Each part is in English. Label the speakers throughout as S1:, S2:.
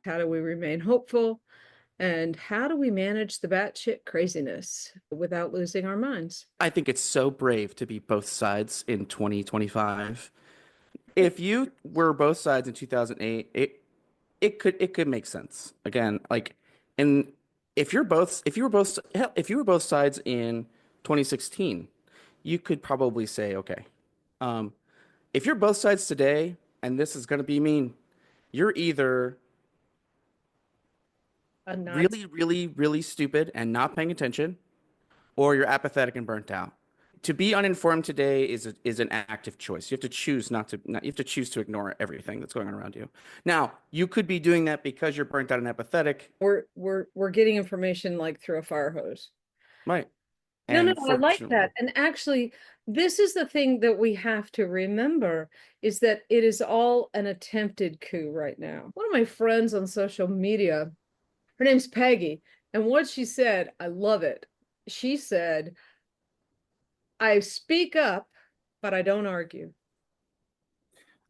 S1: How do we remain hopeful? And how do we manage the batshit craziness without losing our minds?
S2: I think it's so brave to be both sides in 2025. If you were both sides in 2008, it could make sense. Again, like and if you were both sides in 2016, you could probably say, okay, um, if you're both sides today, and this is going to be mean, you're either
S1: A Nazi.
S2: really, really, really stupid and not paying attention, or you're apathetic and burnt out. To be uninformed today is an active choice. You have to choose not, you have to choose to ignore everything that's going on around you. Now, you could be doing that because you're burnt out and apathetic,
S1: We're getting information like through a fire hose.
S2: right?
S1: No,
S2: And
S1: I like that.
S2: fortunately,
S1: And actually, this is the thing that we have to remember is that it is all an attempted coup right now. One of my friends on social media, her name's Peggy, and what she said, I love it. She said, I speak up, but I don't argue.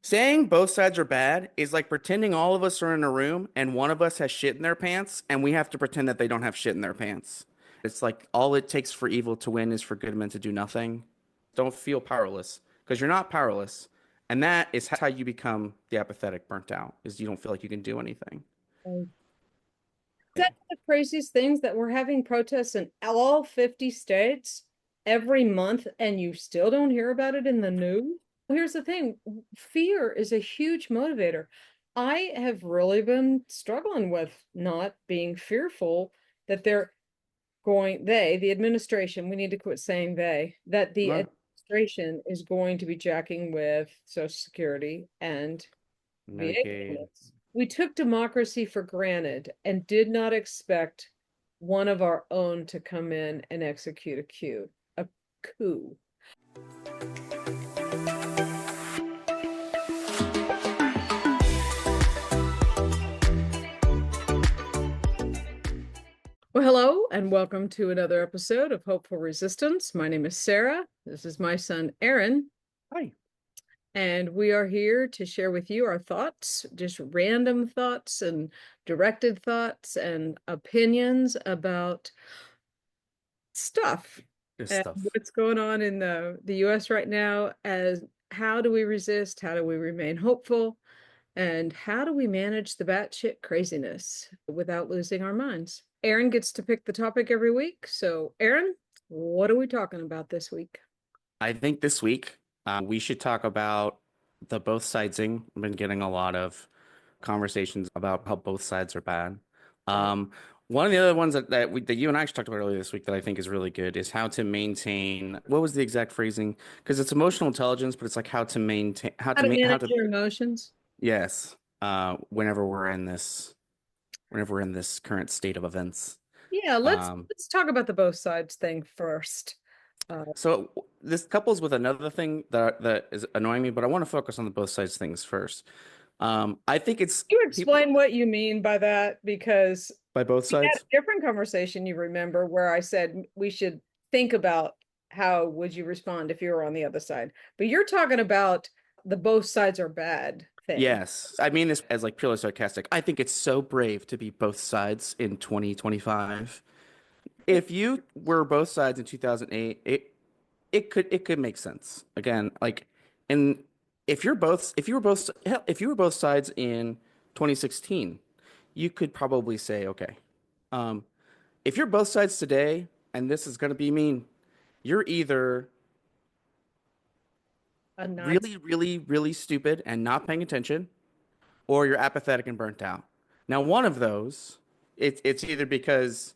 S2: saying both sides are bad is like pretending all of us are in a room and one of us has shit in their pants and we have to pretend that they don't have shit in their pants. It's like all it takes for evil to win is for good men to do nothing. Don't feel powerless because you're not powerless. And that is how you become the apathetic burnt out, is you don't feel like you can do anything.
S1: That's the craziest things that we're having protests in all 50 states every month, and you still don't hear about it in the news. Here's the thing, fear is a huge motivator. I have really been struggling with not being fearful that the administration, we need to quit saying that the
S2: Right.
S1: administration is going to be jacking with Social Security and VA
S2: Medicaid.
S1: payments. We took democracy for granted and did not expect one of our own to come in and execute a coup. Well, hello and welcome to another episode of Hopeful Resistance. My name is Sarah. This is my son, Aaron.
S2: Hi.
S1: And we are here to share with you our thoughts, just random thoughts and directed thoughts and opinions about stuff
S2: This
S1: and
S2: stuff.
S1: what's going on in the US right now, as how do we resist, how do we remain hopeful, and how do we manage the batshit craziness without losing our minds. Aaron gets to pick the topic every week. So, Aaron, what are we talking about this week?
S2: I think this week we should talk about the both sidesing. I've been getting a lot of conversations about how both sides are bad.
S1: Right.
S2: Um, one of the other ones that you and I actually talked about earlier this week that I think is really good is how to maintain, what was the exact phrasing? Because it's emotional intelligence, but it's like
S1: How to
S2: how
S1: manage
S2: to,
S1: your emotions.
S2: yes, whenever we're in this current state of events.
S1: Yeah, let's
S2: Um,
S1: let's talk about the both sides thing first.
S2: so this couples with another thing that is annoying me, but I want to focus on the both sides things first. I think it's
S1: You
S2: people
S1: explain what you mean by that, because
S2: by both
S1: we had
S2: sides.
S1: a different conversation, you remember, where I said we should think about how would you respond if you were on the other side. But you're talking about the both sides are bad thing.
S2: Yes, I mean this as like purely sarcastic. I think it's so brave to be both sides in 2025. If you were both sides in 2008, it could make sense. Again, like and if you were both sides in 2016, you could probably say, okay, um, if you're both sides today, and this is going to be mean, you're either
S1: A Nazi.
S2: really, really, really stupid and not paying attention, or you're apathetic and burnt out. Now, one of those, it's either because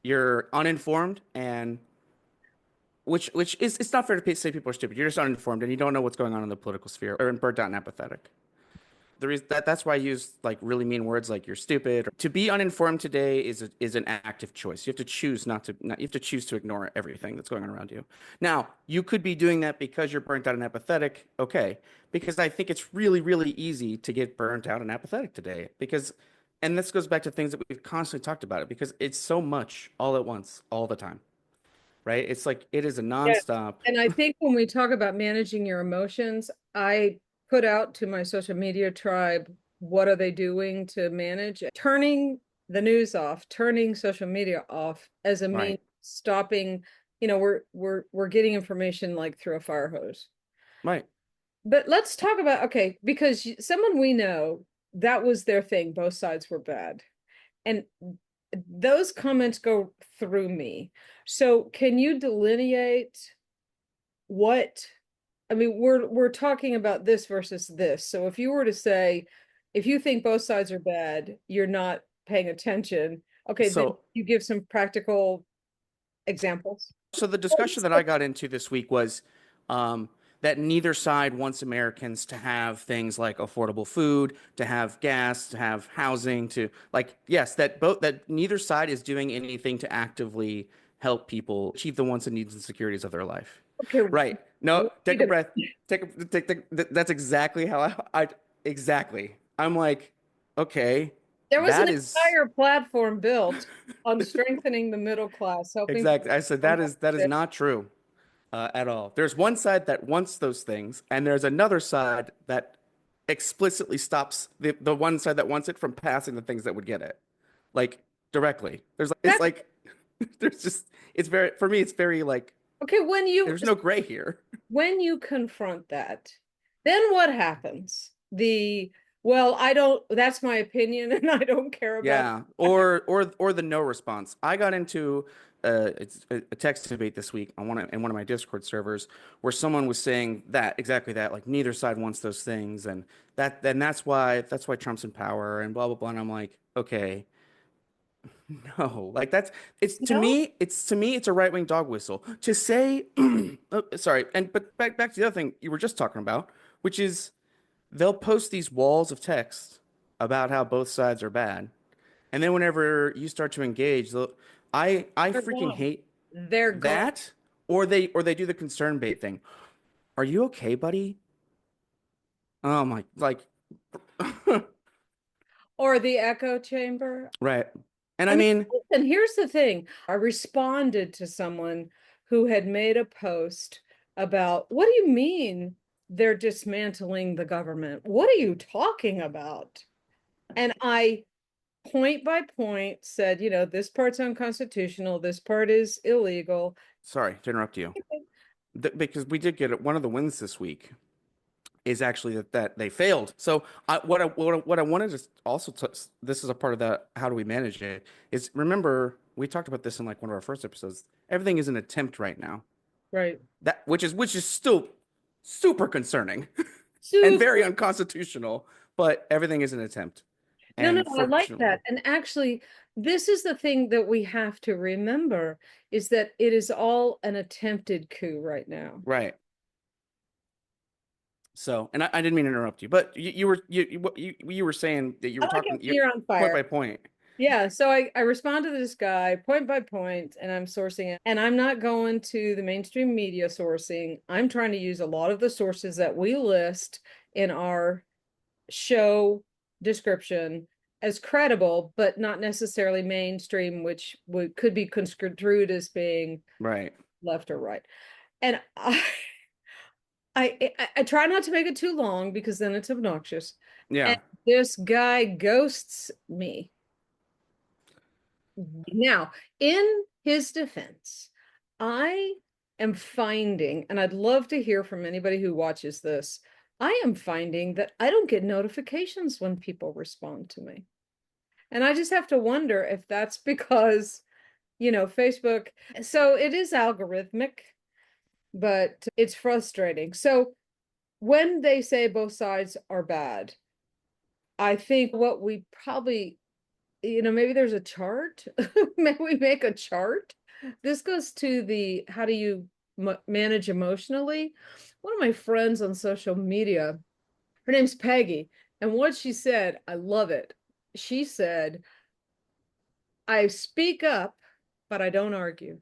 S2: you're uninformed and which is it's not fair to say people are stupid. You're just uninformed and you don't know what's going on in the political sphere, or burnt out and apathetic. The reason that's why I use like really mean words like you're stupid. To be uninformed today is an active choice. You have to choose you have to choose to ignore everything that's going on around you. Now, you could be doing that because you're burnt out and apathetic. Okay. Because I think it's really, really easy to get burnt out and apathetic today. And this goes back to things that we've constantly talked about it because it's so much all at once, all the time, right? It's like it is a
S1: Yes.
S2: nonstop.
S1: And I think when we talk about managing your emotions, I put out to my social media tribe what are they doing to manage it? Turning the news off, turning social media off as a means
S2: Right.
S1: of stopping, we're getting information like through a fire hose.
S2: Right.
S1: But let's talk about, okay, because someone we know, that was their thing. Both sides were bad. And those comments go through me. So can you delineate what, I mean, we're talking about this versus this. So if you were to say, if you think both sides are bad, you're not paying attention. Okay, then
S2: So
S1: you give some practical examples.
S2: So the discussion that I got into this week was um, that neither side wants Americans to have things like affordable food, to have gas, to have housing, to like yes, that neither side is doing anything to actively help people achieve the wants and needs and securities of their life.
S1: Okay,
S2: Right. No, take
S1: wait
S2: a
S1: a
S2: breath.
S1: minute.
S2: That's exactly how I exactly. I'm like, okay,
S1: There was an
S2: that is
S1: entire platform built on strengthening the middle class, helping
S2: exactly.
S1: people
S2: I said
S1: from
S2: that is not true. At all. There's one side that wants those things, and there's another side that explicitly stops the one side that wants it from passing the things that would get it, like directly. It's
S1: that.
S2: like there's just it's very for me it's very like
S1: Okay,
S2: there's no gray here.
S1: when you confront that, then what happens? Well, I don't, that's my opinion and I don't care about
S2: Yeah,
S1: that.
S2: or the no response. I got into it's a text debate this week on one of my Discord servers where someone was saying that exactly that like neither side wants those things and that's why Trump's in power and blah blah blah. And I'm like, okay, no, like that's
S1: No,
S2: it's to me it's a right wing dog whistle to say. Oh, sorry, and but back to the other thing you were just talking about, which is they'll post these walls of text about how both sides are bad. And then whenever you start to engage, I
S1: they're
S2: freaking
S1: gone.
S2: hate
S1: They're gone.
S2: that. Or they do the concern bait thing. Are you okay, buddy? Oh my, like,
S1: Or the echo chamber.
S2: right. And
S1: I
S2: I
S1: mean,
S2: mean,
S1: and here's the thing. I responded to someone who had made a post about, what do you mean they're dismantling the government? What are you talking about? And I point by point said, this part's unconstitutional, this part is illegal.
S2: sorry to interrupt you, because we did get it. One of the wins this week is actually that they failed. So what I wanted to also this is a part of that. How do we manage it? Is remember we talked about this in like one of our first episodes. Everything is an attempt right now.
S1: Right.
S2: That which is still super concerning and very
S1: Super.
S2: unconstitutional, but everything is an attempt.
S1: No, no,
S2: And
S1: I like
S2: fortunately,
S1: that. And actually, this is the thing that we have to remember is that it is all an attempted coup right now.
S2: right. So, and I didn't mean to interrupt you, but you were saying that you
S1: I
S2: were
S1: like it
S2: talking
S1: when you're on
S2: point
S1: fire.
S2: by point.
S1: Yeah, so I respond to this guy point by point and I'm sourcing it. And I'm not going to the mainstream media sourcing. I'm trying to use a lot of the sources that we list in our show description as credible, but not necessarily mainstream, which could be construed as being
S2: Right.
S1: left or right. And I try not to make it too long because then it's obnoxious. And
S2: Yeah.
S1: this guy ghosts me. Now, in his defense, I am finding, and I'd love to hear from anybody who watches this, I am finding that I don't get notifications when people respond to me. And I just have to wonder if that's because, Facebook. So it is algorithmic, but it's frustrating. So when they say both sides are bad, I think what we probably, maybe there's a chart. Maybe we make a chart. This goes to the how do you manage emotionally? One of my friends on social media, her name's Peggy, and what she said, I love it. She said, I speak up, but I don't argue.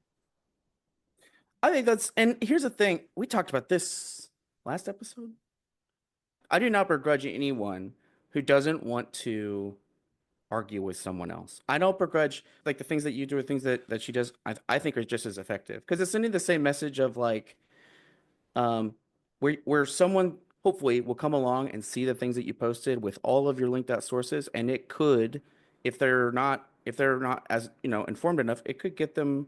S2: I think and here's the thing. We talked about this last episode. I do not begrudge anyone who doesn't want to argue with someone else. I don't begrudge like the things that you do or things that she does. I think are just as effective because it's sending the same message of like um where someone hopefully will come along and see the things that you posted with all of your linked out sources, and it could, if they're not as, informed enough, it could get them,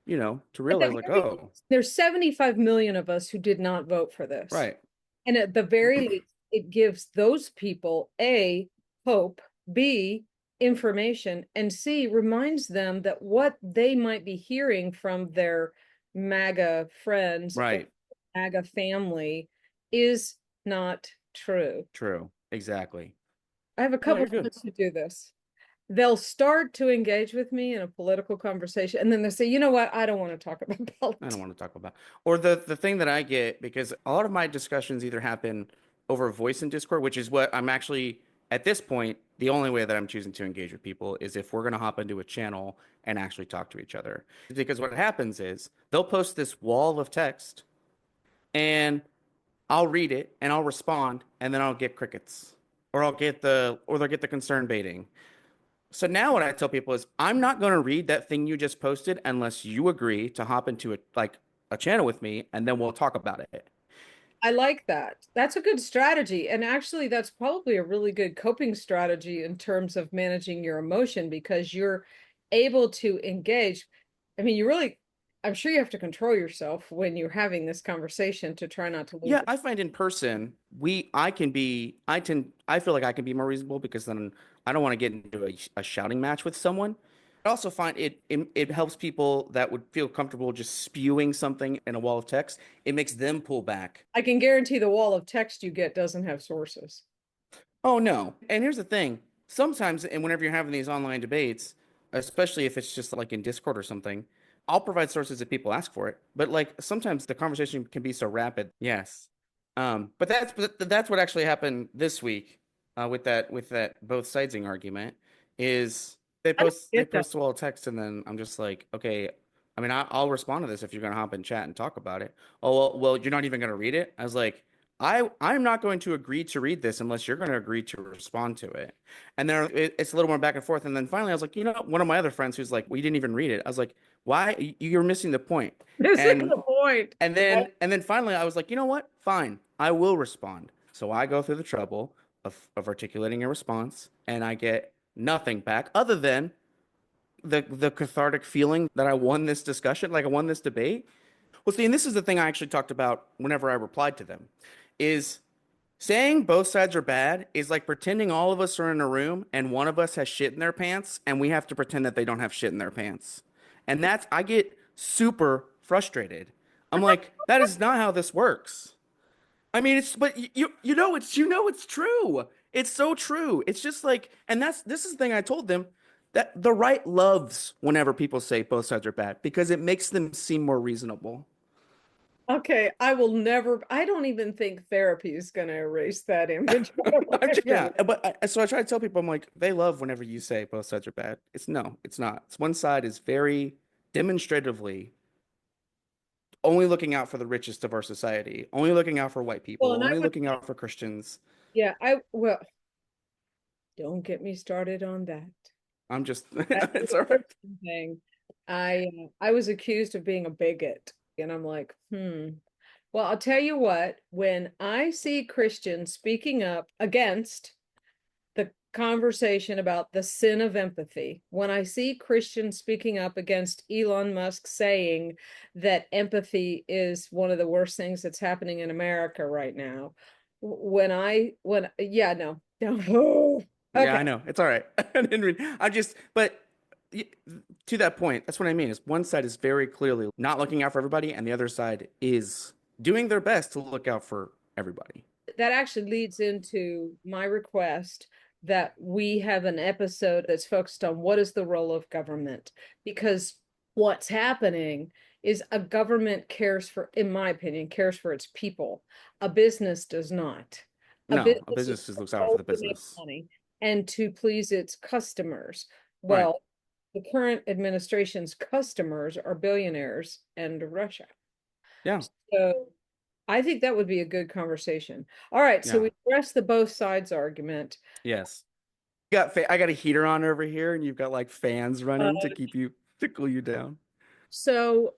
S2: to
S1: At the
S2: realize like,
S1: very
S2: oh,
S1: least, there's 75 million of us who did not vote for this.
S2: right,
S1: And at the very least, it gives those people A, hope, B, information, and C, reminds them that what they might be hearing from their MAGA friends or
S2: right,
S1: MAGA family is not true.
S2: true, exactly.
S1: I have a
S2: No,
S1: couple
S2: you're good.
S1: friends who do this. They'll start to engage with me in a political conversation, and then they say, you know what? I don't want to talk about
S2: I don't
S1: politics.
S2: want to talk about. Or the thing that I get, because a lot of my discussions either happen over voice in Discord, which is what I'm actually at this point, the only way that I'm choosing to engage with people is if we're going to hop into a channel and actually talk to each other. Because what happens is they'll post this wall of text and I'll read it and I'll respond and then I'll get crickets. Or they'll get the concern baiting. So now what I tell people is I'm not going to read that thing you just posted unless you agree to hop into a channel with me and then we'll talk about it.
S1: I like that. That's a good strategy. And actually, that's probably a really good coping strategy in terms of managing your emotion because you're able to engage. I mean, I'm sure you have to control yourself when you're having this conversation to try not to lose
S2: Yeah,
S1: it.
S2: I find in person I feel like I can be more reasonable because then I don't want to get into a shouting match with someone. I also find it helps people that would feel comfortable just spewing something in a wall of text. It makes them pull back.
S1: I can guarantee the wall of text you get doesn't have sources.
S2: Oh no. And here's the thing. Sometimes, and whenever you're having these online debates, especially if it's just like in Discord or something, I'll provide sources if people ask for it. But like sometimes the conversation can be so rapid. Yes. But that's what actually happened this week with that both sidesing argument is
S1: I don't
S2: they
S1: get that.
S2: post a wall of text and then I'm just like, okay, I mean I'll respond to this if you're gonna hop in chat and talk about it. Oh well, you're not even gonna read it? I was like, I'm not going to agree to read this unless you're going to agree to respond to it. And it's a little more back and forth. And then finally, I was like, one of my other friends who's like, well, you didn't even read it. I was like, why? You're missing the point.
S1: This is
S2: And
S1: the point.
S2: and then finally, I was like, you know what? Fine, I will respond. So I go through the trouble of articulating a response, and I get nothing back other than the cathartic feeling that I won this discussion, like I won this debate. Well, see, and this is the thing I actually talked about whenever I replied to them, is saying both sides are bad is like pretending all of us are in a room and one of us has shit in their pants and we have to pretend that they don't have shit in their pants. And I get super frustrated. I'm like, that is not how this works. I mean, but it's true. It's so true. It's just like, and this is the thing I told them that the right loves whenever people say both sides are bad because it makes them seem more reasonable.
S1: Okay, I don't even think therapy is going to erase that image.
S2: Yeah, but so I try to tell people, I'm like, they love whenever you say both sides are bad. No, it's not. It's one side is very demonstratively only looking out for the richest of our society, only looking out for white
S1: Well,
S2: people,
S1: and I
S2: only
S1: would,
S2: looking out for Christians.
S1: well, don't get me started on that.
S2: I'm just,
S1: That's
S2: it's all
S1: the
S2: right.
S1: thing. I was accused of being a bigot, and I'm like, Well, I'll tell you what, when I see Christians speaking up against the conversation about the sin of empathy, when I see Christians speaking up against Elon Musk saying that empathy is one of the worst things that's happening in America right now, yeah, no, no.
S2: Yeah,
S1: Okay.
S2: I know. It's all right. I didn't read, I just, but y- to that point, that's what I mean is one side is very clearly not looking out for everybody, and the other side is doing their best to look out for everybody.
S1: That actually leads into my request that we have an episode that's focused on what is the role of government, because what's happening is a government cares for, in my opinion, cares for its people. A business does not. A
S2: No, a
S1: business is
S2: business just looks out for
S1: told
S2: the
S1: to make
S2: business.
S1: money and to please its customers.
S2: Right.
S1: Well, the current administration's customers are billionaires and Russia.
S2: Yeah.
S1: So I think that would be a good conversation. All right, so
S2: Yeah.
S1: we addressed the both sides argument.
S2: Yes. I got a heater on over here, and you've got like fans
S1: Uh,
S2: running to cool you down.
S1: so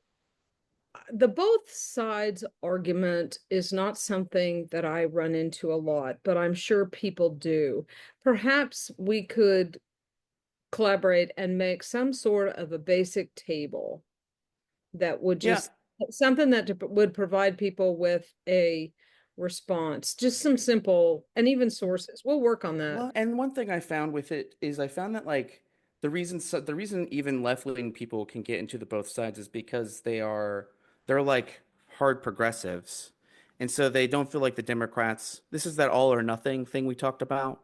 S1: the both sides argument is not something that I run into a lot, but I'm sure people do. Perhaps we could collaborate and make some sort of a basic table that would
S2: Yeah.
S1: just something that would provide people with a response, just some simple and even sources. We'll work on that.
S2: Well, and one thing I found with it is I found that like the reason even left-wing people can get into the both sides is because they're like hard progressives. And so they don't feel like the Democrats. This is that all or nothing thing we talked about.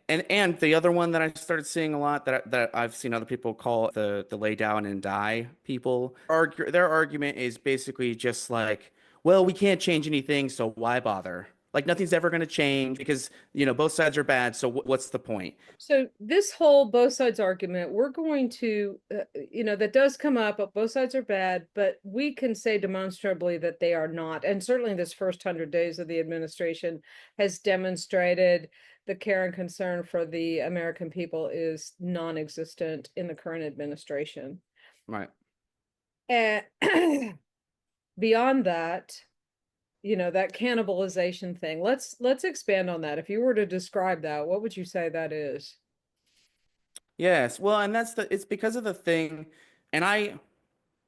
S2: And the other one that I started seeing a lot that I've seen other people call the lay down and die people. Their argument is basically just like, well, we can't change anything, so why bother? Like nothing's ever going to change because, both sides are bad, so what's the point?
S1: So this whole both sides argument, we're going to, that does come up, but both sides are bad, but we can say demonstrably that they are not. And certainly this first 100 days of the administration has demonstrated the care and concern for the American people is non-existent in the current administration.
S2: Right.
S1: And beyond that, that cannibalization thing, let's expand on that. If you were to describe that, what would you say that is?
S2: Yes. Well, and it's because of the thing, and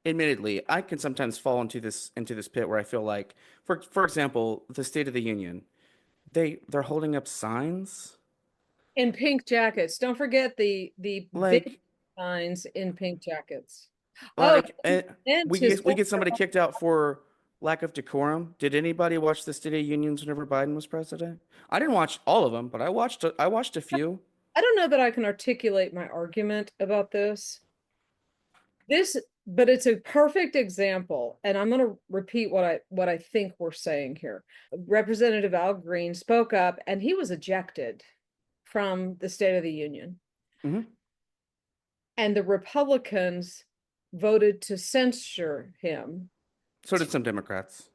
S2: admittedly, I can sometimes fall into this pit where I feel like, for example, the State of the Union, they're holding up signs
S1: In pink jackets. Don't forget the big
S2: like
S1: signs in pink jackets. Oh,
S2: like eh,
S1: and
S2: we
S1: to
S2: get somebody kicked out for lack of decorum. Did anybody watch the State of the Unions whenever Biden was president? I didn't watch all of them, but I watched a few.
S1: I don't know that I can articulate my argument about this. But it's a perfect example, and I'm going to repeat what I think we're saying here. Representative Al Green spoke up, and he was ejected from the State of the Union.
S2: Hmm.
S1: And the Republicans voted to censure him.
S2: So did some Democrats.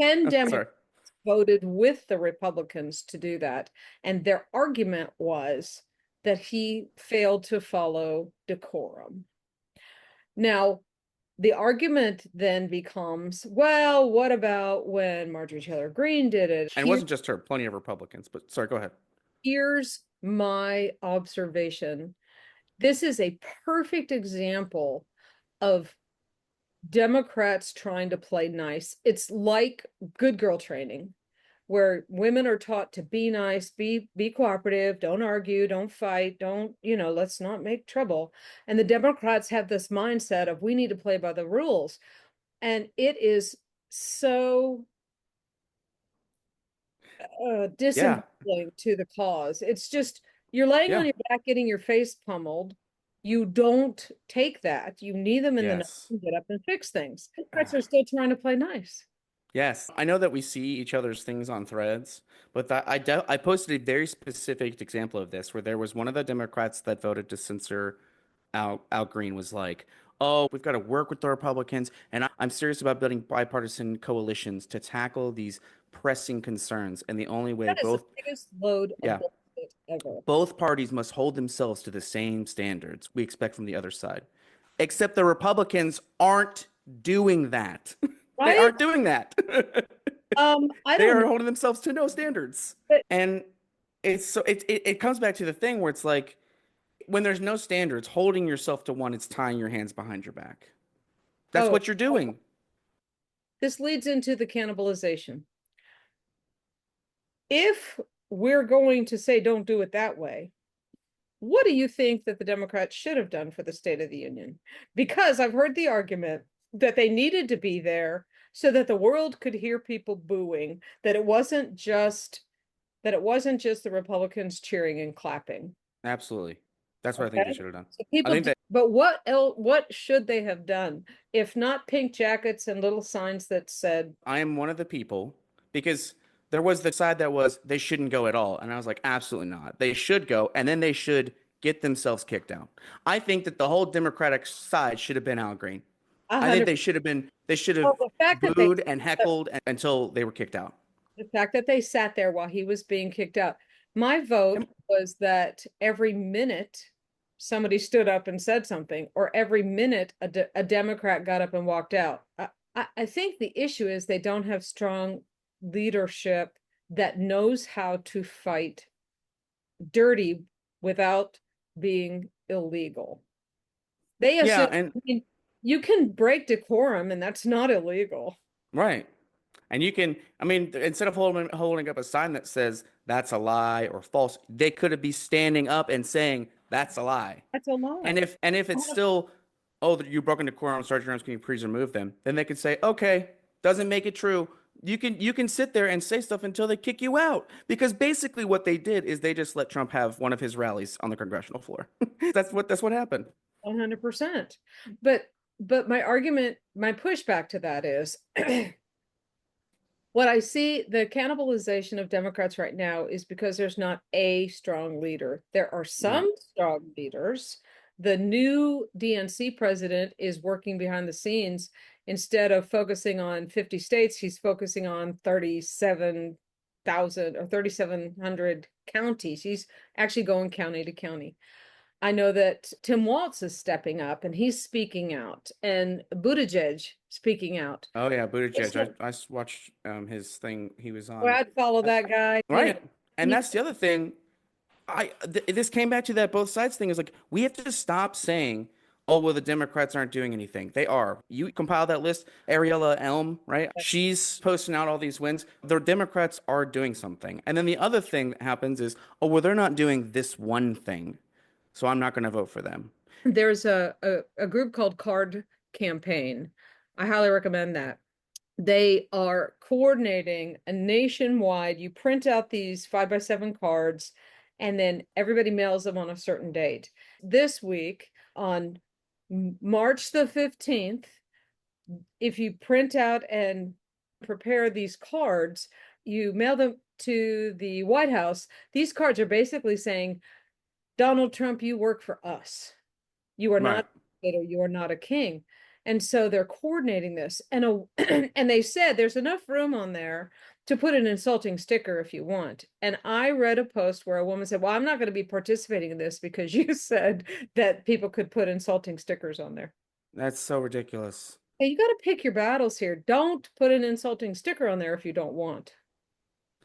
S1: 10
S2: Oh,
S1: Democrats
S2: sorry.
S1: voted with the Republicans to do that. And their argument was that he failed to follow decorum. Now, the argument then becomes, well, what about when Marjorie Taylor Greene did it?
S2: And it wasn't just her, plenty of Republicans, but sorry, go ahead.
S1: Here's my observation. This is a perfect example of Democrats trying to play nice. It's like good girl training, where women are taught to be nice, be cooperative, don't argue, don't fight, don't, let's not make trouble. And the Democrats have this mindset of we need to play by the rules. And it is so
S2: Yeah.
S1: disembowelling to the cause. It's just you're laying on
S2: Yeah.
S1: your back, getting your face pummeled. You don't take that. You knee them in the nose
S2: Yes.
S1: and get up and fix things. Democrats are still trying to play nice.
S2: Yes, I know that we see each other's things on threads, but I posted a very specific example of this where there was one of the Democrats that voted to censor Al Green was like, "Oh, we've got to work with the Republicans, and I'm serious about building bipartisan coalitions to tackle these pressing concerns, and the only way
S1: That is the
S2: both
S1: biggest load of
S2: yeah,
S1: bullshit ever.
S2: both parties must hold themselves to the same standards we expect from the other side." Except the Republicans aren't doing that. They
S1: Right?
S2: aren't doing that.
S1: I
S2: They
S1: don't know,
S2: are holding themselves to no standards.
S1: but
S2: And it comes back to the thing where it's like when there's no standards, holding yourself to one, it's tying your hands behind your back. That's
S1: oh,
S2: what you're doing.
S1: this leads into the cannibalization. If we're going to say don't do it that way, what do you think that the Democrats should have done for the State of the Union? Because I've heard the argument that they needed to be there so that the world could hear people booing, that it wasn't just the Republicans cheering and clapping.
S2: Absolutely. That's what I think they
S1: Okay.
S2: should have done.
S1: So
S2: I
S1: people
S2: think
S1: do,
S2: that
S1: but what should they have done if not pink jackets and little signs that said,
S2: I am one of the people because there was the side that was they shouldn't go at all. And I was like, absolutely not. They should go, and then they should get themselves kicked out. I think that the whole Democratic side should have been Al Green.
S1: a
S2: I think
S1: hundred?
S2: they should have
S1: Well,
S2: booed and heckled until they were kicked out.
S1: the fact that they sat there while he was being kicked out. My vote
S2: And
S1: was that every minute somebody stood up and said something, or every minute a Democrat got up and walked out. I think the issue is they don't have strong leadership that knows how to fight dirty without being illegal. They
S2: Yeah,
S1: assume,
S2: and
S1: I mean, you can break decorum and that's not illegal.
S2: right. And you can, I mean, instead of holding up a sign that says that's a lie or false, they could be standing up and saying that's a lie.
S1: That's a lie.
S2: And if it's still, oh, you broke into quorum, Sergeant Jones, can you please remove them? Then they could say, okay, doesn't make it true. You can sit there and say stuff until they kick you out. Because basically what they did is they just let Trump have one of his rallies on the congressional floor. That's what happened.
S1: 100%. But my argument, my pushback to that is what I see, the cannibalization of Democrats right now is because there's not a strong leader. There are
S2: Right.
S1: some strong leaders. The new DNC president is working behind the scenes. Instead of focusing on 50 states, he's focusing on 37,000 or 3,700 counties. He's actually going county to county. I know that Tim Walz is stepping up and he's speaking out, and Buttigieg speaking out.
S2: Oh yeah, Buttigieg.
S1: So,
S2: I watched his thing he was
S1: well,
S2: on.
S1: I'd follow that guy, you know.
S2: Right. And
S1: He,
S2: that's the other thing. This came back to that both sides thing is like we have to stop saying, oh well, the Democrats aren't doing anything. They are. You compile that list, Ariella Elm, right? She's posting out all these wins. The Democrats are doing something. And then the other thing that happens is, oh well, they're not doing this one thing, so I'm not going to vote for them.
S1: there's a group called Card Campaign. I highly recommend that. They are coordinating a nationwide, you print out these 5x7 cards, and then everybody mails them on a certain date. This week, on March the 15th, if you print out and prepare these cards, you mail them to the White House. These cards are basically saying, Donald Trump, you work for us. You are not
S2: Right.
S1: a dictator, you are not a king. And so they're coordinating this. And they said there's enough room on there to put an insulting sticker if you want. And I read a post where a woman said, well, I'm not going to be participating in this because you said that people could put insulting stickers on there.
S2: That's so ridiculous.
S1: Hey, you got to pick your battles here. Don't put an insulting sticker on there if you don't want.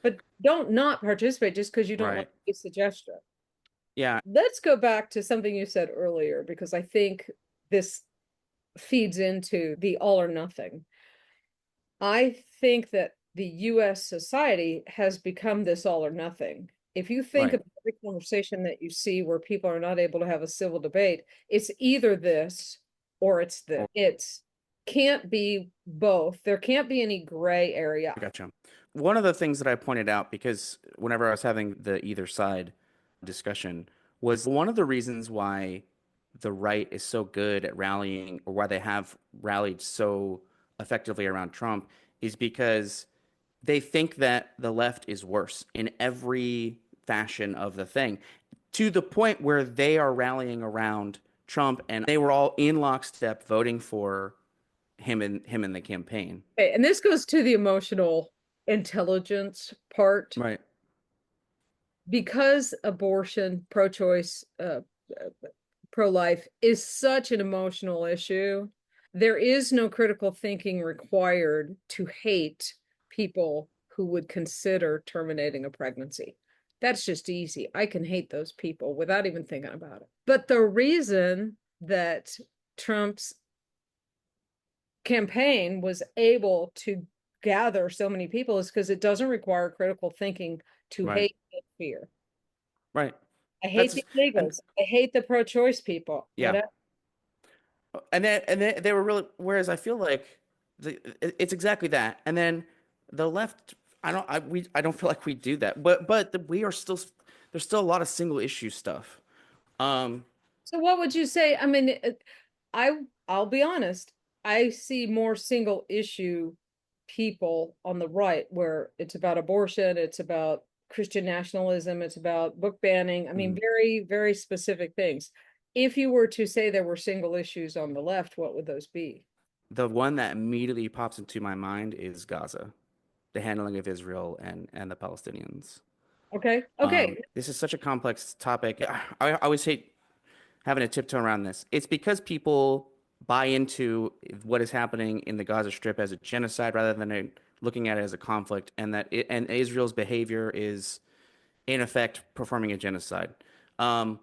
S1: But don't not participate just because you don't like
S2: Right.
S1: the suggestion.
S2: Yeah.
S1: Let's go back to something you said earlier, because I think this feeds into the all or nothing. I think that the US society has become this all or nothing. If you think
S2: Right.
S1: of every conversation that you see where people are not able to have a civil debate, it's either this or it's this. It's can't be both. There can't be any gray area.
S2: I gotcha. One of the things that I pointed out, because whenever I was having the either side discussion, was one of the reasons why the right is so good at rallying, or why they have rallied so effectively around Trump, is because they think that the left is worse in every fashion of the thing, to the point where they are rallying around Trump, and they were all in lockstep voting for him in the campaign.
S1: Okay, and this goes to the emotional intelligence part.
S2: Right.
S1: Because abortion, pro-choice, pro-life is such an emotional issue, there is no critical thinking required to hate people who would consider terminating a pregnancy. That's just easy. I can hate those people without even thinking about it. But the reason that Trump's campaign was able to gather so many people is because it doesn't require critical thinking to
S2: Right.
S1: hate and fear.
S2: Right.
S1: I hate
S2: That's
S1: the
S2: and
S1: illegals. I hate the pro-choice people.
S2: yeah.
S1: Whatever.
S2: And then they were really, whereas I feel like it's exactly that. And then the left, I don't feel like we do that. We are still, there's still a lot of single issue stuff. Um
S1: So what would you say? I mean, I I'll be honest. I see more single issue people on the right where it's about abortion, it's about Christian nationalism, it's about book banning. I mean,
S2: mm,
S1: very, very specific things. If you were to say there were single issues on the left, what would those be?
S2: the one that immediately pops into my mind is Gaza, the handling of Israel and the Palestinians.
S1: Okay. Okay.
S2: This is such a complex topic. I always hate having to tiptoe around this. It's because people buy into what is happening in the Gaza Strip as a genocide rather than looking at it as a conflict, and and Israel's behavior is in effect performing a genocide. Um,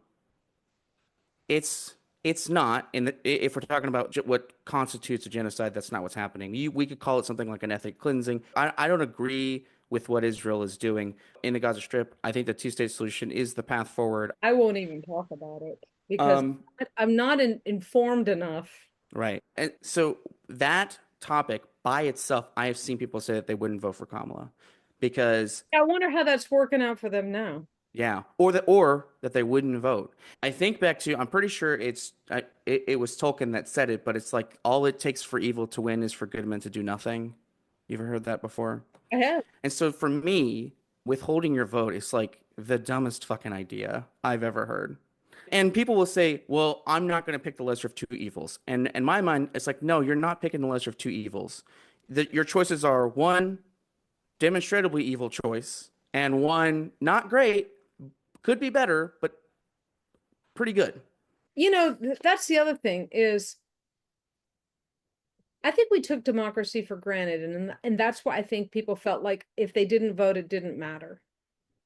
S2: it's it's not. If we're talking about what constitutes a genocide, that's not what's happening. We could call it something like an ethnic cleansing. I don't agree with what Israel is doing in the Gaza Strip. I think the two-state solution is the path forward.
S1: I won't even talk about it because
S2: Um,
S1: I'm not informed enough.
S2: right. And so that topic by itself, I have seen people say that they wouldn't vote for Kamala because
S1: I wonder how that's working out for them now.
S2: yeah, or that they wouldn't vote. I think back to I'm pretty sure it was Tolkien that said it, but it's like all it takes for evil to win is for good men to do nothing. You ever heard that before?
S1: I have.
S2: And so for me, withholding your vote is like the dumbest fucking idea I've ever heard. And people will say, "Well, I'm not going to pick the lesser of two evils." And in my mind, it's like, "No, you're not picking the lesser of two evils. Your choices are one demonstrably evil choice and one not great, could be better, but pretty good."
S1: That's the other thing is I think we took democracy for granted, and that's why I think people felt like if they didn't vote, it didn't matter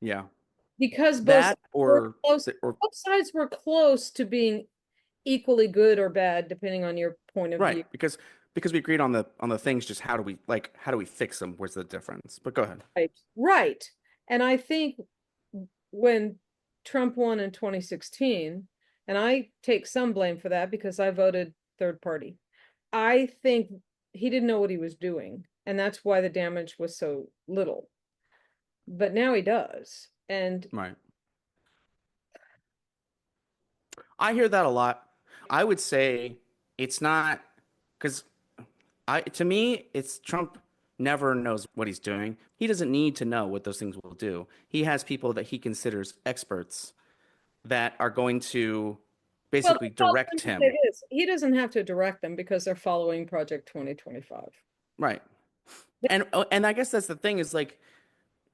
S2: Yeah.
S1: because
S2: That or
S1: both sides were close to being equally good or bad, depending on your point of
S2: right,
S1: view.
S2: because we agreed on the things, just how do we fix them? Where's the difference? But go ahead.
S1: Right. Right. And I think when Trump won in 2016, and I take some blame for that because I voted third party. I think he didn't know what he was doing, and that's why the damage was so little. But now he does. And
S2: Right. I hear that a lot. I would say it's not because I to me it's Trump never knows what he's doing. He doesn't need to know what those things will do. He has people that he considers experts that are going to
S1: well,
S2: basically
S1: they tell
S2: direct
S1: him what it
S2: him.
S1: is. He doesn't have to direct them because they're following Project 2025.
S2: Right. And I guess that's the thing is like,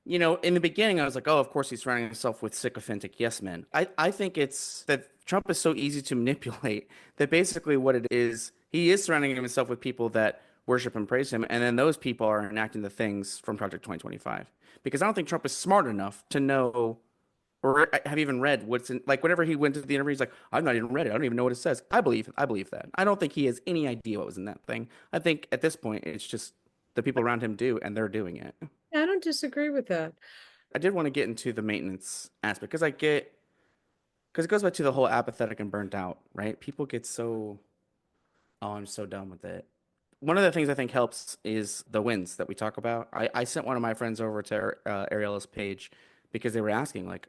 S2: in the beginning I was like, oh, of course he's surrounding himself with sycophantic yes men. I think it's that Trump is so easy to manipulate that basically what it is, he is surrounding himself with people that worship and praise him, and then those people are enacting the things from Project 2025. Because I don't think Trump is smart enough to know or have even read what's in, like whenever he went to the interview, he's like, I've not even read it. I don't even know what it says. I believe that. I don't think he has any idea what was in that thing. I think at this point it's just the people around him do, and they're doing it.
S1: I don't disagree with that.
S2: I did want to get into the maintenance aspect because it goes back to the whole apathetic and burnt out, right? People get so, oh, I'm so done with it. One of the things I think helps is the wins that we talk about. I sent one of my friends over to Ariela's page because they were asking, like,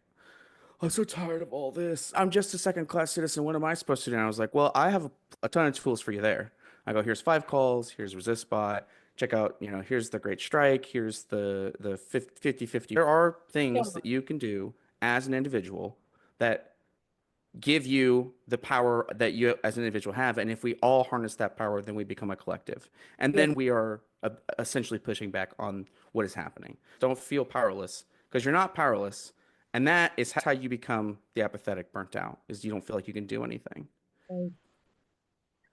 S2: I'm so tired of all this. I'm just a second class citizen. What am I supposed to do? And I was like, well, I have a ton of tools for you there. I go, here's 5 calls, here's resist spot. Check out, here's the great strike, here's the 50/50. There are
S1: Yeah.
S2: things that you can do as an individual that give you the power that you as an individual have. And if we all harness that power, then we become a collective. And
S1: Yeah.
S2: then we are essentially pushing back on what is happening. Don't feel powerless because you're not powerless. And that is how you become the apathetic, burnt out, is you don't feel like you can do anything.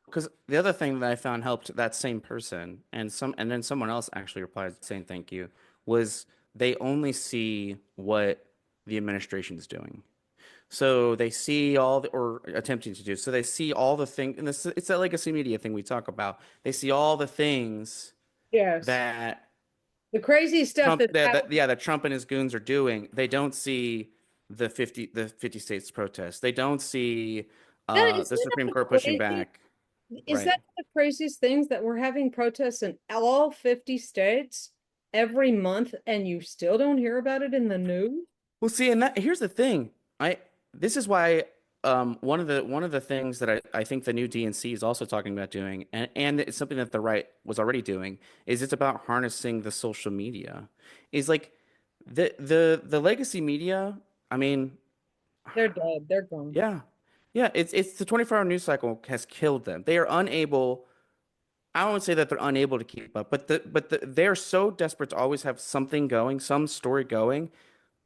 S2: Because the other thing that I found helped that same person and then someone else actually replied saying thank you was they only see what the administration is doing. So they see or attempting to do. So they see all the things, and it's that legacy media thing we talk about. They see all the things
S1: Yes.
S2: that
S1: The crazy stuff
S2: Trump,
S1: that's happening.
S2: that Trump and his goons are doing. They don't see the 50 states protest. They don't see the
S1: Isn't
S2: Supreme
S1: that
S2: Court
S1: the
S2: pushing
S1: crazy?
S2: back.
S1: Is
S2: Right.
S1: that the craziest things that we're having protests in all 50 states every month and you still don't hear about it in the news?
S2: Well, see, and here's the thing. I This is why one of the things that I think the new DNC is also talking about doing, and it's something that the right was already doing, is it's about harnessing the social media. Is like the legacy media. I mean,
S1: They're dead. They're gone.
S2: yeah, yeah. It's the 24-hour news cycle has killed them. They are unable. I don't want to say that they're unable to keep up, but they're so desperate to always have something going, some story going,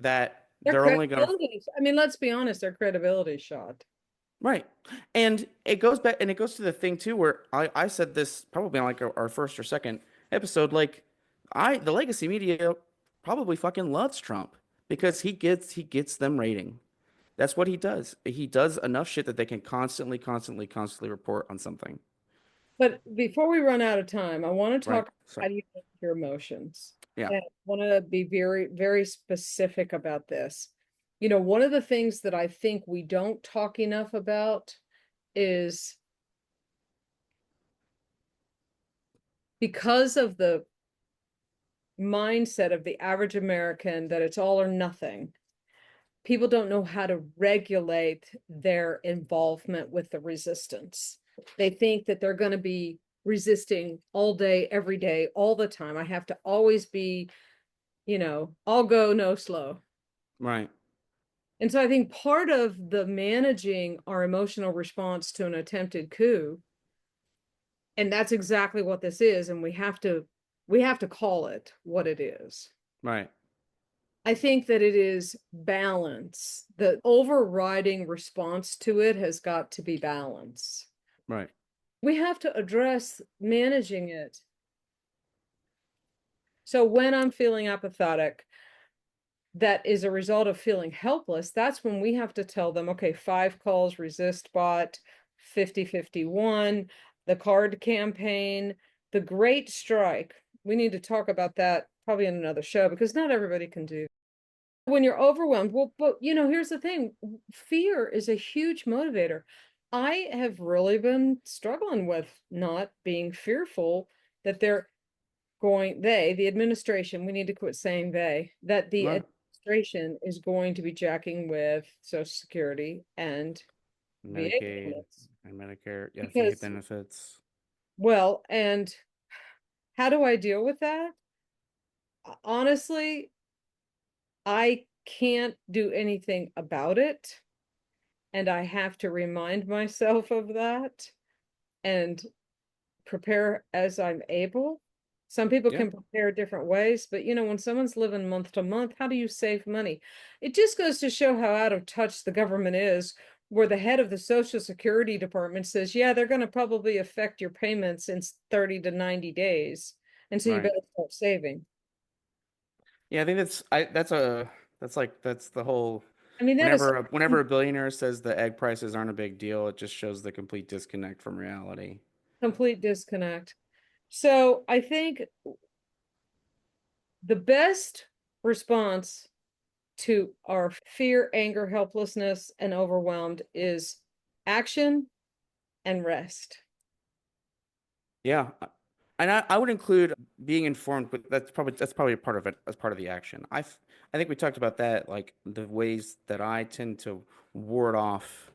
S2: that
S1: Their
S2: they're only gonna
S1: credibility. I mean, let's be honest, their credibility shot.
S2: Right. And it goes back and it goes to the thing too where I said this probably on like our first or second episode, like the legacy media probably fucking loves Trump because he gets them rating. That's what he does. He does enough shit that they can constantly report on something.
S1: But before we run out of time, I want to
S2: Right.
S1: talk
S2: So
S1: how do you manage your emotions.
S2: yeah.
S1: And I want to be very, very specific about this. One of the things that I think we don't talk enough about is because of the mindset of the average American that it's all or nothing, people don't know how to regulate their involvement with the resistance. They think that they're going to be resisting all day, every day, all the time. I have to always be, all go, no slow.
S2: Right.
S1: And so I think part of the managing our emotional response to an attempted coup, and that's exactly what this is, and we have to call it what it is.
S2: Right.
S1: I think that it is balance. The overriding response to it has got to be balance.
S2: Right.
S1: We have to address managing it. So when I'm feeling apathetic, that is a result of feeling helpless, that's when we have to tell them, okay, 5 calls, resist bot, 5051, the card campaign, the great strike. We need to talk about that probably in another show because not everybody can do. When you're overwhelmed, well, but here's the thing, fear is a huge motivator. I have really been struggling with not being fearful that the administration, we need to quit saying that the
S2: Right.
S1: administration is going to be jacking with Social Security and VA
S2: Medicaid
S1: payments.
S2: and Medicare. Yeah, VA
S1: Because,
S2: benefits.
S1: well, and how do I deal with that? Honestly, I can't do anything about it. And I have to remind myself of that and prepare as I'm able. Some people
S2: Yeah.
S1: can prepare different ways, but when someone's living month to month, how do you save money? It just goes to show how out of touch the government is, where the head of the Social Security Department says, yeah, they're going to probably affect your payments in 30 to 90 days. And so you
S2: Right.
S1: better start saving.
S2: Yeah, I think that's the whole
S1: I mean, that is
S2: whenever a billionaire says the egg prices aren't a big deal, it just shows the complete disconnect from reality.
S1: complete disconnect. So I think the best response to our fear, anger, helplessness, and overwhelmed is action and rest.
S2: Yeah. And I would include being informed, but that's probably a part of it as part of the action. I think we talked about that, like the ways that I tend to ward off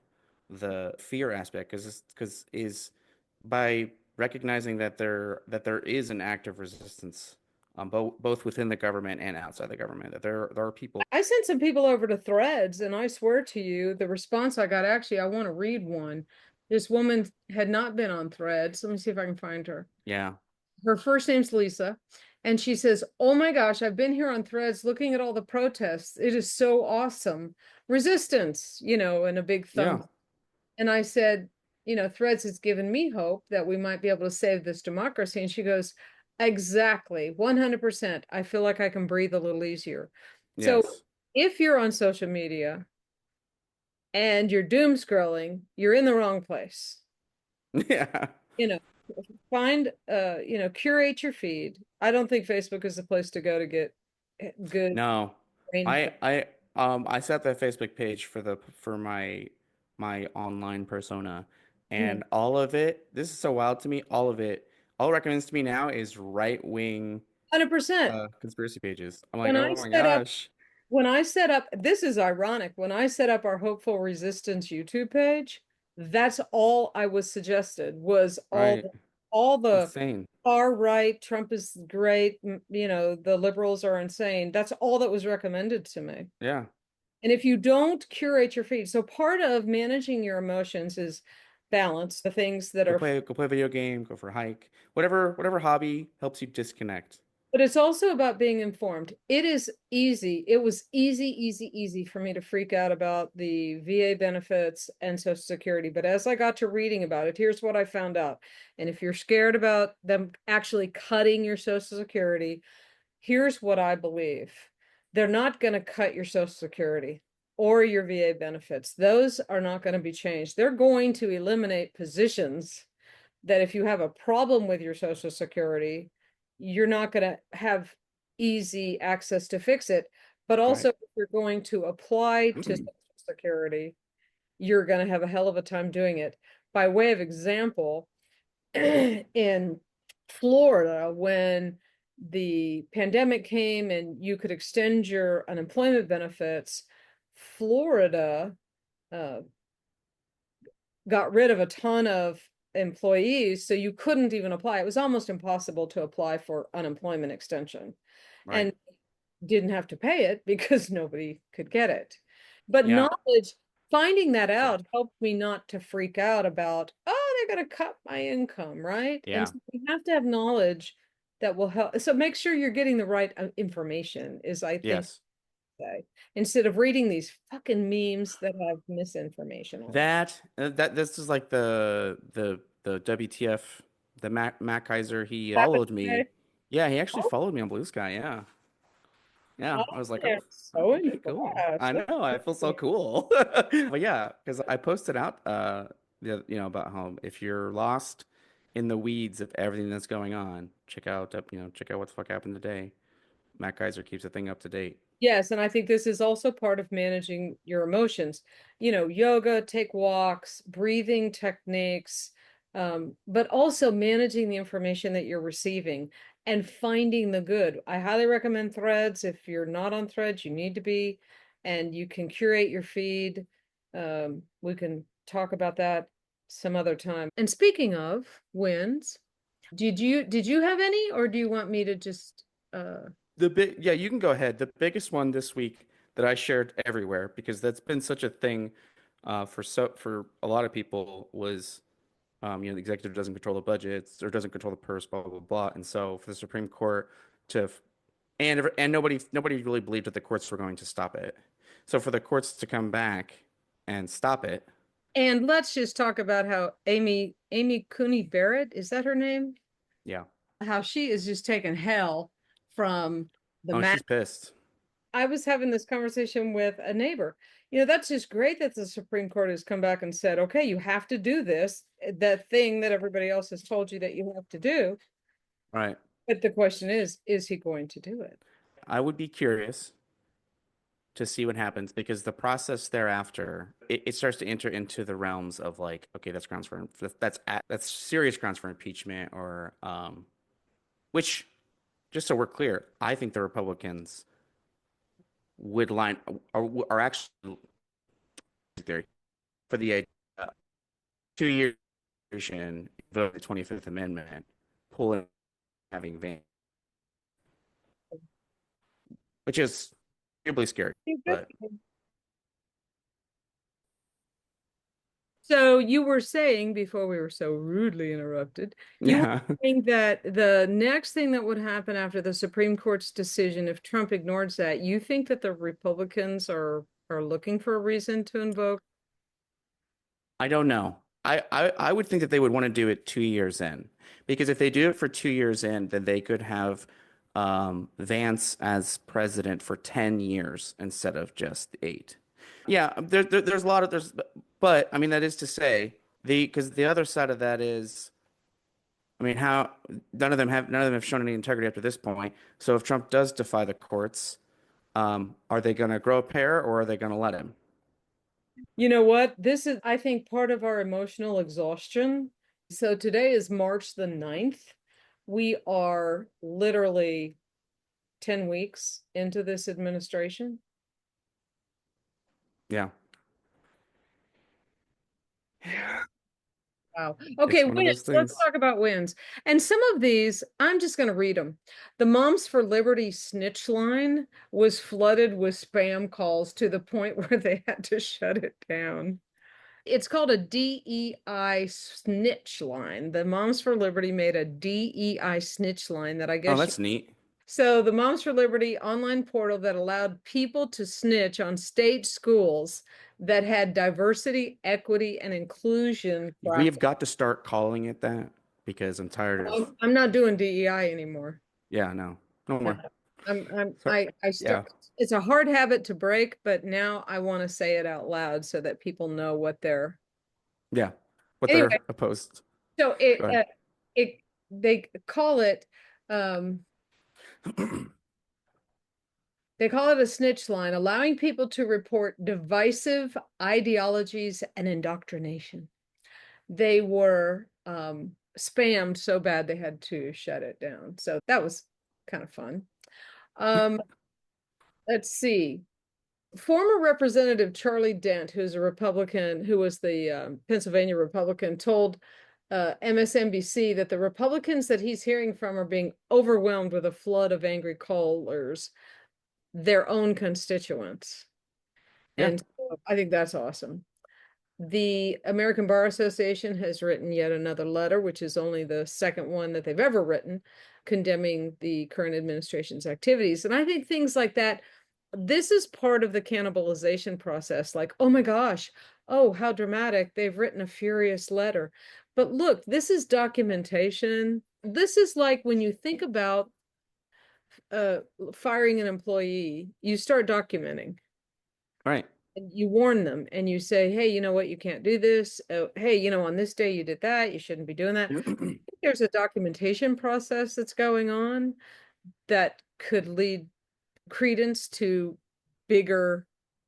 S2: the fear aspect, because is by recognizing that there is an active resistance, both within the government and outside the government. That there are people.
S1: I sent some people over to Threads, and I swear to you, the response I got, actually, I want to read one. This woman had not been on Threads. Let me see if I can find her.
S2: Yeah,
S1: Her first name's Lisa. And she says, oh my gosh, I've been here on Threads looking at all the protests. It is so awesome. Resistance, and a big
S2: yeah,
S1: thumb. And I said, Threads has given me hope that we might be able to save this democracy. And she goes, exactly, 100%. I feel like I can breathe a little easier. So
S2: yes,
S1: if you're on social media and you're doom scrolling, you're in the wrong place.
S2: yeah.
S1: You know, find, curate your feed. I don't think Facebook is the place to go to get good
S2: No,
S1: brain food.
S2: I set up that Facebook page for my online persona, and all of it. This is so wild to me. All it recommends to me now is right wing
S1: 100%.
S2: conspiracy pages. I'm like,
S1: When I
S2: oh my
S1: set up
S2: gosh,
S1: when I set up, this is ironic. When I set up our Hopeful Resistance YouTube page, that's all I was suggested was
S2: right?
S1: all the
S2: Insane.
S1: far right, Trump is great, the liberals are insane. That's all that was recommended to me.
S2: Yeah.
S1: And if you don't curate your feed, so part of managing your emotions is balance, the things that are
S2: Go play a video game, go for a hike, whatever hobby helps you disconnect.
S1: But it's also about being informed. It is easy. It was easy, easy, easy for me to freak out about the VA benefits and Social Security. But as I got to reading about it, here's what I found out. And if you're scared about them actually cutting your Social Security, here's what I believe. They're not going to cut your Social Security or your VA benefits. Those are not going to be changed. They're going to eliminate positions that if you have a problem with your Social Security, you're not going to have easy access to fix it. But
S2: Right.
S1: also, if you're going to apply to Social Security, you're going to have a hell of a time doing it. By way of example, in Florida, when the pandemic came and you could extend your unemployment benefits, Florida uh, got rid of a ton of employees, so you couldn't even apply. It was almost impossible to apply for unemployment extension
S2: Right.
S1: and didn't have to pay it because nobody could get it. But
S2: Yeah.
S1: knowledge, finding that
S2: Sure.
S1: out helped me not to freak out about, oh, they're going to cut my income, right? And
S2: Yeah.
S1: so you have to have knowledge that will help. So make sure you're getting the right information, is I think,
S2: Yes.
S1: say, instead of reading these fucking memes that have misinformation on them.
S2: That this is like the WTF, the Matt Kaiser. He
S1: That
S2: followed me.
S1: way.
S2: Yeah, he actually
S1: Oh,
S2: followed me on Blue Sky. Yeah. Yeah.
S1: I
S2: I was like,
S1: am
S2: oh,
S1: so
S2: okay, cool. I
S1: impressed.
S2: know. I feel so
S1: Yeah.
S2: cool. But yeah, because I posted out about how if you're lost in the weeds of everything that's going on, check out what the fuck happened today. Matt Kaiser keeps the thing up to date.
S1: Yes, and I think this is also part of managing your emotions. Yoga, take walks, breathing techniques, but also managing the information that you're receiving and finding the good. I highly recommend Threads. If you're not on Threads, you need to be, and you can curate your feed. We can talk about that some other time. And speaking of wins, did you have any, or do you want me to just
S2: Yeah, you can go ahead. The biggest one this week that I shared everywhere because that's been such a thing for a lot of people was the executive doesn't control the budgets or doesn't control the purse, blah blah blah, blah. And so for the Supreme Court to and nobody really believed that the courts were going to stop it. So for the courts to come back and stop it,
S1: And let's just talk about how Amy Cooney Barrett, is that her name?
S2: yeah.
S1: How she is just taking hell from the
S2: Oh,
S1: Mac.
S2: she's pissed.
S1: I was having this conversation with a neighbor. That's just great that the Supreme Court has come back and said, okay, you have to do this, that thing that everybody else has told you that you have to do.
S2: Right.
S1: But the question is he going to do it?
S2: I would be curious to see what happens because the process thereafter it starts to enter into the realms of like okay that's grounds for that's serious grounds for impeachment or which just so we're clear I think the Republicans would line are actually theory for the idea 2 years vote the 25th Amendment pulling having van which is incredibly scary but
S1: So you were saying before we were so rudely interrupted, you were
S2: yeah.
S1: saying that the next thing that would happen after the Supreme Court's decision, if Trump ignores that, you think that the Republicans are looking for a reason to invoke?
S2: I don't know. I would think that they would want to do it 2 years in because if they do it for 2 years in, then they could have Vance as president for 10 years instead of just eight. Yeah, there's a lot of but I mean that is to say because the other side of that is I mean how none of them have shown any integrity up to this point. So if Trump does defy the courts, are they going to grow a pair or are they going to let him?
S1: You know what? This is, I think, part of our emotional exhaustion. So today is March the 9th. We are literally 10 weeks into this administration.
S2: Yeah,
S1: Wow. Okay,
S2: it's one of those
S1: wins. Let's
S2: things.
S1: talk about wins. And some of these, I'm just going to read them. The Moms for Liberty snitch line was flooded with spam calls to the point where they had to shut it down. It's called a DEI snitch line. The Moms for Liberty made a DEI snitch line that I
S2: Oh,
S1: guess
S2: that's neat.
S1: So the Moms for Liberty online portal that allowed people to snitch on state schools that had diversity, equity, and inclusion
S2: We've
S1: practice.
S2: got to start calling it that because I'm tired of,
S1: I'm not doing DEI anymore.
S2: yeah, no, no
S1: No,
S2: more. So,
S1: I
S2: yeah,
S1: start, it's a hard habit to break, but now I want to say it out loud so that people know what they're,
S2: yeah, what
S1: anyway,
S2: they're opposed.
S1: so
S2: Go ahead.
S1: it, they call it, um, they call it a snitch line, allowing people to report divisive ideologies and indoctrination. They were spammed so bad they had to shut it down. So that was kind of fun. Um, let's see. Former Representative Charlie Dent, who's a Republican, who was the Pennsylvania Republican, told MSNBC that the Republicans that he's hearing from are being overwhelmed with a flood of angry callers, their own constituents.
S2: Yeah,
S1: And so I think that's awesome. The American Bar Association has written yet another letter, which is only the second one that they've ever written, condemning the current administration's activities. And I think things like that, this is part of the cannibalization process. Like, oh my gosh, oh, how dramatic. They've written a furious letter. But look, this is documentation. This is like when you think about uh, firing an employee, you start documenting
S2: right.
S1: and you warn them and you say, hey, you know what, you can't do this. Oh, hey, you know, on this day you did that, you shouldn't be doing that. There's a documentation process that's going on that could lead credence to bigger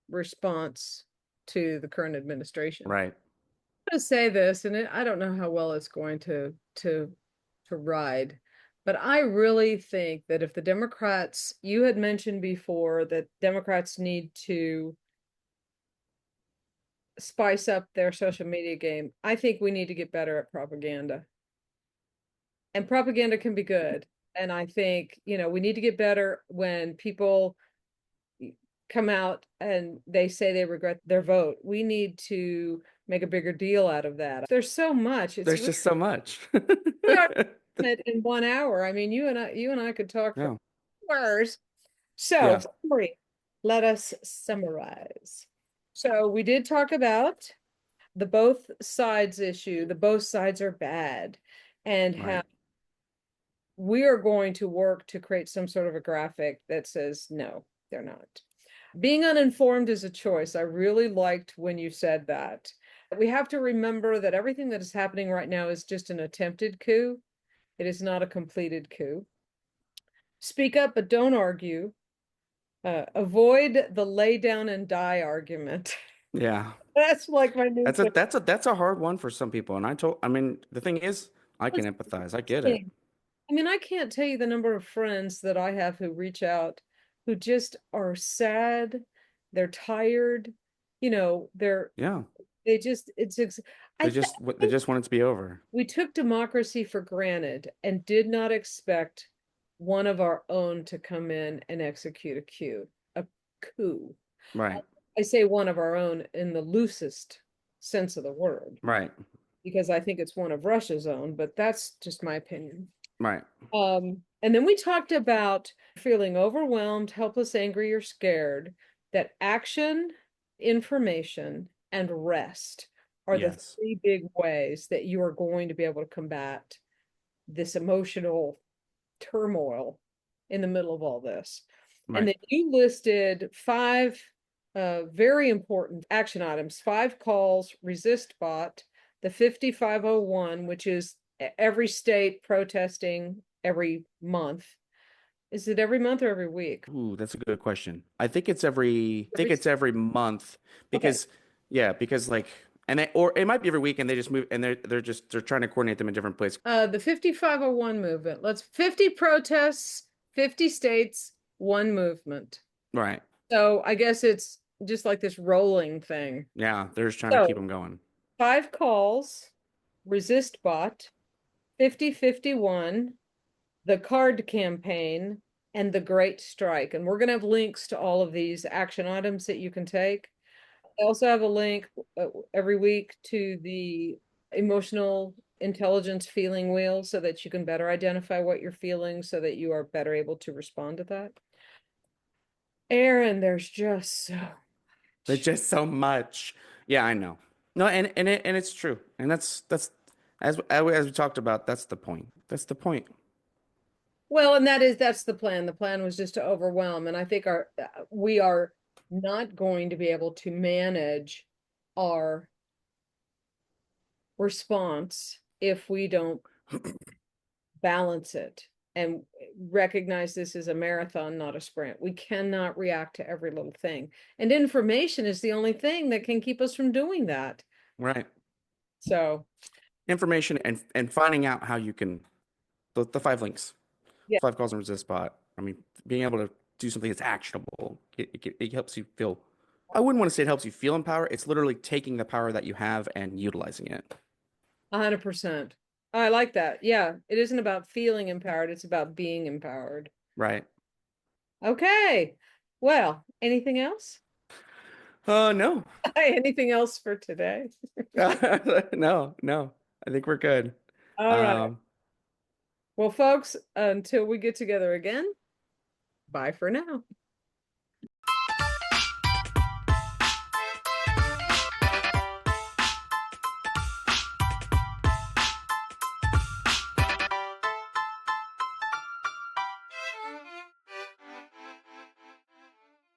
S1: response to the current administration.
S2: Right.
S1: I'm going to say this, and I don't know how well it's going to ride, but I really think that if the Democrats, you had mentioned before that Democrats need to spice up their social media game. I think we need to get better at propaganda. And propaganda can be good. And I think, you know, we need to get better when people come out and they say they regret their vote. We need to make a bigger deal out of that. There's so much. It's
S2: There's
S1: really
S2: just so much.
S1: hard in 1 hour. I mean, you and I could talk for
S2: Yeah.
S1: hours. So,
S2: Yeah.
S1: summary. Let us summarize. So we did talk about the both sides issue, the both sides are bad, and how
S2: Right.
S1: we are going to work to create some sort of a graphic that says, no, they're not. Being uninformed is a choice. I really liked when you said that. We have to remember that everything that is happening right now is just an attempted coup. It is not a completed coup. Speak up, but don't argue. Avoid the lay down and die argument.
S2: Yeah.
S1: That's like my new thing.
S2: That's a hard one for some people. And I mean, the thing is, I can empathize. I get it.
S1: I mean, I can't tell you the number of friends that I have who reach out who just are sad, they're tired, you know,
S2: Yeah.
S1: they just I th I
S2: They
S1: think
S2: just want it to be over.
S1: we took democracy for granted and did not expect one of our own to come in and execute a coup.
S2: Right.
S1: I say one of our own in the loosest sense of the word,
S2: Right.
S1: because I think it's one of Russia's own, but that's just my opinion.
S2: Right.
S1: And then we talked about feeling overwhelmed, helpless, angry, or scared, that action, information, and rest are the
S2: Yes.
S1: three big ways that you are going to be able to combat this emotional turmoil in the middle of all this. And
S2: Right.
S1: then you listed five very important action items, 5 calls, resist bot, the 5501, which is every state protesting every month. Is it every month or every week?
S2: Ooh, that's a good question. I think
S1: Every
S2: it's every month
S1: okay.
S2: because yeah, because like or it might be every week and they just move and they're trying to coordinate them in different places.
S1: The 5501 movement. Let's 50 protests, 50 states, one movement.
S2: Right.
S1: So I guess it's just like this rolling thing.
S2: Yeah, they're just trying to keep
S1: So
S2: them going.
S1: 5 calls, resist bot, 5051, the card campaign, and the great strike. And we're going to have links to all of these action items that you can take. I also have a link every week to the emotional intelligence feeling wheel so that you can better identify what you're feeling so that you are better able to respond to that. Aaron, there's just so
S2: There's
S1: much.
S2: just so much. Yeah, I know. No, and it's true. And that's as we talked about, that's the point. That's the point.
S1: Well, and that's the plan. The plan was just to overwhelm, and I think our we are not going to be able to manage our response if we don't balance it and recognize this is a marathon, not a sprint. We cannot react to every little thing. And information is the only thing that can keep us from doing that.
S2: Right.
S1: So,
S2: Information and finding out how you can the five links,
S1: yeah,
S2: five calls and resist spot. I mean, being able to do something that's actionable. It helps you feel. I wouldn't want to say it helps you feel empowered. It's literally taking the power that you have and utilizing it.
S1: 100%. I like that. Yeah, it isn't about feeling empowered, it's about being empowered.
S2: Right.
S1: Okay. Well, anything else?
S2: No.
S1: Anything else for today?
S2: No, no. I think we're good.
S1: All right.
S2: Um,
S1: Well, folks, until we get together again, bye for now.